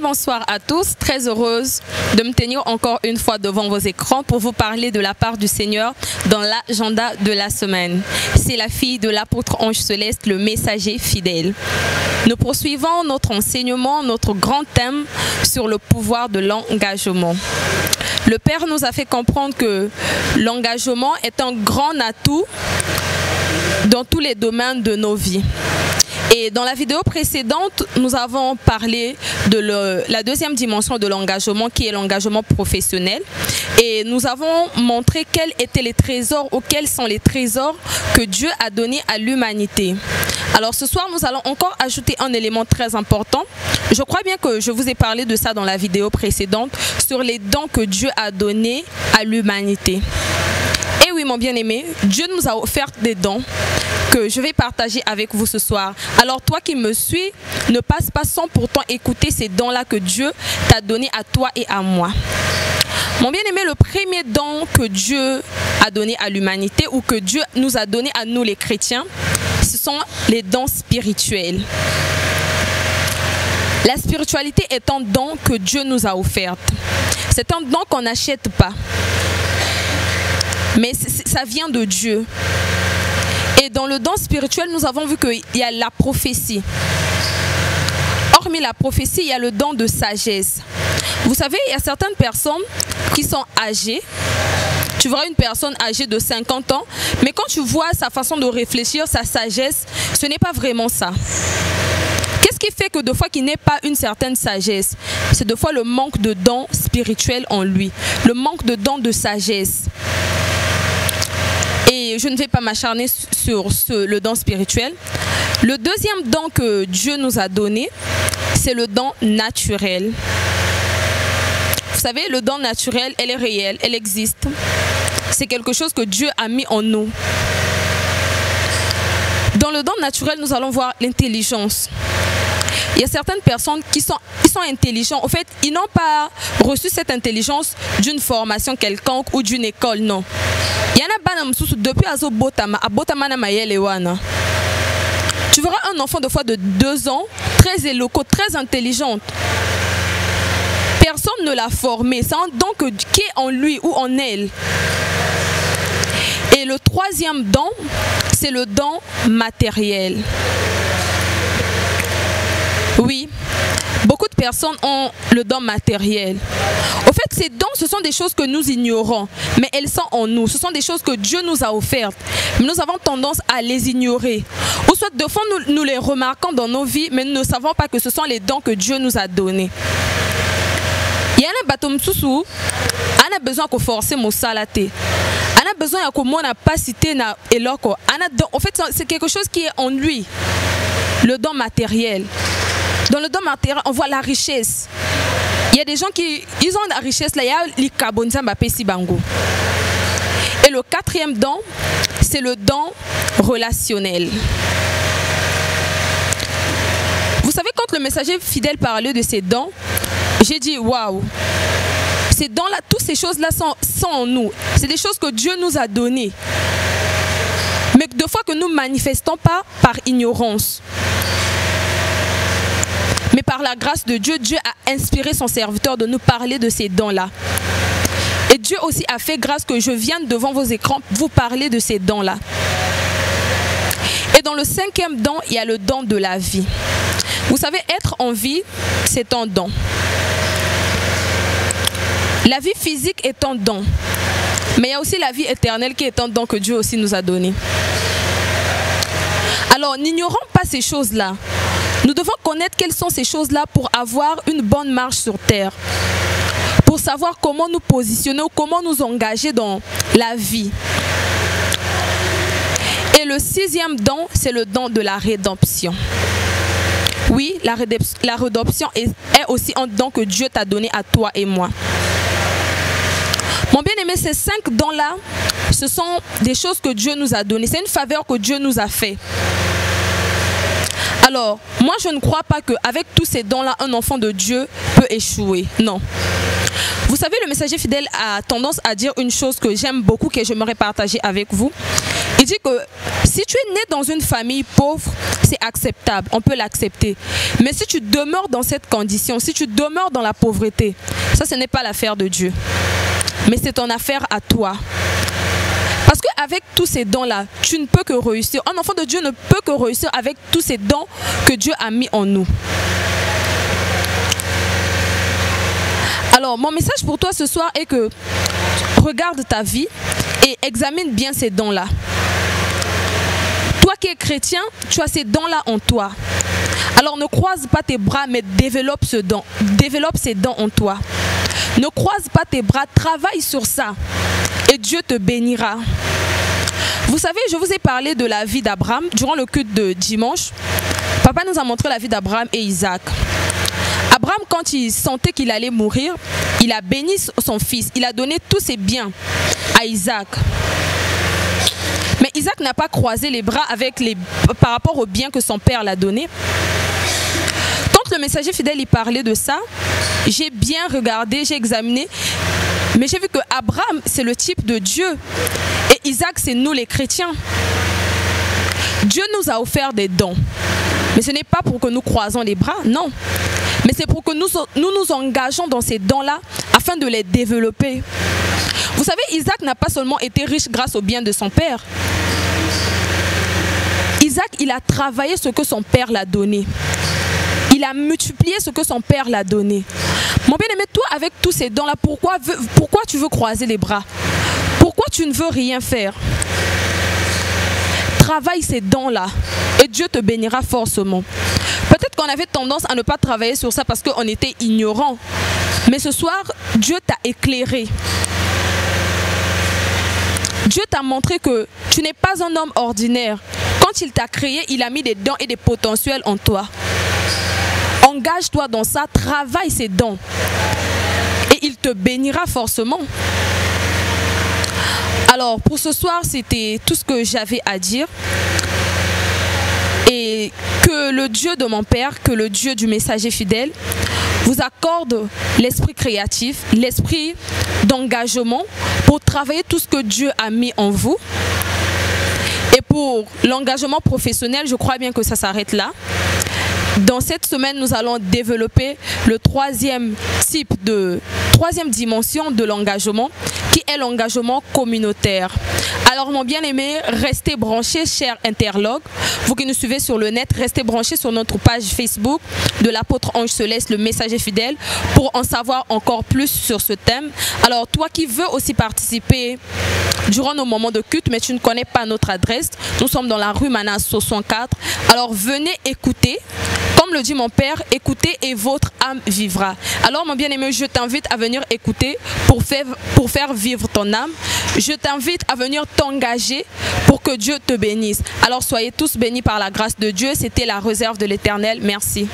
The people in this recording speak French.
Bonsoir à tous, très heureuse de me tenir encore une fois devant vos écrans pour vous parler de la part du Seigneur dans l'agenda de la semaine. C'est la fille de l'apôtre Ange Céleste, le messager fidèle. Nous poursuivons notre enseignement, notre grand thème sur le pouvoir de l'engagement. Le Père nous a fait comprendre que l'engagement est un grand atout dans tous les domaines de nos vies. Et dans la vidéo précédente, nous avons parlé de la deuxième dimension de l'engagement qui est l'engagement professionnel. Et nous avons montré quels étaient les trésors ou quels sont les trésors que Dieu a donnés à l'humanité. Alors ce soir, nous allons encore ajouter un élément très important. Je crois bien que je vous ai parlé de ça dans la vidéo précédente sur les dons que Dieu a donnés à l'humanité. Et oui, mon bien-aimé, Dieu nous a offert des dons que je vais partager avec vous ce soir. Alors toi qui me suis, ne passe pas sans pourtant écouter ces dons-là que Dieu t'a donnés à toi et à moi. Mon bien-aimé, le premier don que Dieu a donné à l'humanité ou que Dieu nous a donné à nous les chrétiens, ce sont les dons spirituels. La spiritualité est un don que Dieu nous a offert. C'est un don qu'on n'achète pas. Mais ça vient de Dieu. Et dans le don spirituel, nous avons vu qu'il y a la prophétie. Hormis la prophétie, il y a le don de sagesse. Vous savez, il y a certaines personnes qui sont âgées. Tu verras une personne âgée de 50 ans, mais quand tu vois sa façon de réfléchir, sa sagesse, ce n'est pas vraiment ça. Qu'est-ce qui fait que deux fois qu'il n'ait pas une certaine sagesse? C'est deux fois le manque de don spirituel en lui, le manque de don de sagesse. Et je ne vais pas m'acharner sur le don spirituel. Le deuxième don que Dieu nous a donné, c'est le don naturel. Vous savez, le don naturel, elle est réelle, elle existe. C'est quelque chose que Dieu a mis en nous. Dans le don naturel, nous allons voir l'intelligence. Il y a certaines personnes qui sont intelligents. Au fait, ils n'ont pas reçu cette intelligence d'une formation quelconque ou d'une école, non. Il y en a depuis tu verras un enfant de fois de 2 ans, très éloquent, très intelligente. Personne ne l'a formé. C'est un don qui est en lui ou en elle. Et le troisième don, c'est le don matériel. Oui, beaucoup de personnes ont le don matériel. Au fait, ces dons, ce sont des choses que nous ignorons, mais elles sont en nous. Ce sont des choses que Dieu nous a offertes, mais nous avons tendance à les ignorer. Ou soit, de fois, nous les remarquons dans nos vies, mais nous ne savons pas que ce sont les dons que Dieu nous a donnés. Il y a un bateau moussou, on a besoin de forcer mon salaté. On a besoin de comment on n'a pas cité et loco. En fait, c'est quelque chose qui est en lui, le don matériel. Dans le don matériel, on voit la richesse. Il y a des gens qui ont la richesse là, il y a les carbonzamba pesi bango. Et le quatrième don, c'est le don relationnel. Vous savez, quand le messager fidèle parlait de ces dons, j'ai dit waouh, ces dons-là, toutes ces choses-là sont en nous. C'est des choses que Dieu nous a données. Mais des fois que nous ne manifestons pas par ignorance. Mais par la grâce de Dieu, Dieu a inspiré son serviteur de nous parler de ces dons-là. Et Dieu aussi a fait grâce que je vienne devant vos écrans vous parler de ces dons-là. Et dans le cinquième don, il y a le don de la vie. Vous savez, être en vie, c'est un don. La vie physique est un don. Mais il y a aussi la vie éternelle qui est un don que Dieu aussi nous a donné. Alors, n'ignorons pas ces choses-là. Nous devons connaître quelles sont ces choses-là pour avoir une bonne marche sur terre. Pour savoir comment nous positionner ou comment nous engager dans la vie. Et le sixième don, c'est le don de la rédemption. Oui, la rédemption est aussi un don que Dieu t'a donné à toi et moi. Mon bien-aimé, ces 5 dons-là, ce sont des choses que Dieu nous a données. C'est une faveur que Dieu nous a fait. Alors, moi je ne crois pas qu'avec tous ces dons-là, un enfant de Dieu peut échouer. Non. Vous savez, le messager fidèle a tendance à dire une chose que j'aime beaucoup, que j'aimerais partager avec vous. Il dit que si tu es né dans une famille pauvre, c'est acceptable, on peut l'accepter. Mais si tu demeures dans cette condition, si tu demeures dans la pauvreté, ça ce n'est pas l'affaire de Dieu. Mais c'est ton affaire à toi. Parce qu'avec tous ces dons-là, tu ne peux que réussir. Un enfant de Dieu ne peut que réussir avec tous ces dons que Dieu a mis en nous. Alors, mon message pour toi ce soir est que regarde ta vie et examine bien ces dons-là. Toi qui es chrétien, tu as ces dons-là en toi. Alors ne croise pas tes bras, mais développe ce don. Développe ces dons en toi. Ne croise pas tes bras, travaille sur ça. Et Dieu te bénira. Vous savez, je vous ai parlé de la vie d'Abraham durant le culte de dimanche. Papa nous a montré la vie d'Abraham et Isaac. Abraham, quand il sentait qu'il allait mourir, il a béni son fils. Il a donné tous ses biens à Isaac. Mais Isaac n'a pas croisé les bras par rapport aux biens que son père l'a donné. Quand le messager fidèle il parlait de ça, j'ai bien regardé, j'ai examiné, mais j'ai vu que Abraham, c'est le type de Dieu. Et Isaac, c'est nous les chrétiens. Dieu nous a offert des dons. Mais ce n'est pas pour que nous croisons les bras, non. Mais c'est pour que nous engageons dans ces dons-là afin de les développer. Vous savez, Isaac n'a pas seulement été riche grâce au bien de son père. Isaac, il a travaillé ce que son père l'a donné. Il a multiplié ce que son père l'a donné. Mon bien-aimé, toi, avec tous ces dons-là, pourquoi tu veux croiser les bras? Pourquoi tu ne veux rien faire? Travaille ces dons-là et Dieu te bénira forcément. Peut-être qu'on avait tendance à ne pas travailler sur ça parce qu'on était ignorant. Mais ce soir, Dieu t'a éclairé. Dieu t'a montré que tu n'es pas un homme ordinaire. Quand il t'a créé, il a mis des dons et des potentiels en toi. Engage-toi dans ça, travaille ces dons. Et il te bénira forcément. Alors, pour ce soir, c'était tout ce que j'avais à dire. Et que le Dieu de mon Père, que le Dieu du messager fidèle, vous accorde l'esprit créatif, l'esprit d'engagement pour travailler tout ce que Dieu a mis en vous. Et pour l'engagement professionnel, je crois bien que ça s'arrête là. Dans cette semaine, nous allons développer le troisième dimension de l'engagement, qui est l'engagement communautaire. Alors mon bien-aimé, restez branchés, chers interlogues. Vous qui nous suivez sur le net, restez branchés sur notre page Facebook de l'apôtre Ange Céleste, le messager fidèle, pour en savoir encore plus sur ce thème. Alors toi qui veux aussi participer durant nos moments de culte, mais tu ne connais pas notre adresse, nous sommes dans la rue Manas 64. Alors venez écouter. Comme le dit mon Père, écoutez et votre âme vivra. Alors mon bien-aimé, je t'invite à venir écouter pour faire vivre ton âme. Je t'invite à venir t'engager pour que Dieu te bénisse. Alors soyez tous bénis par la grâce de Dieu. C'était la réserve de l'Éternel. Merci.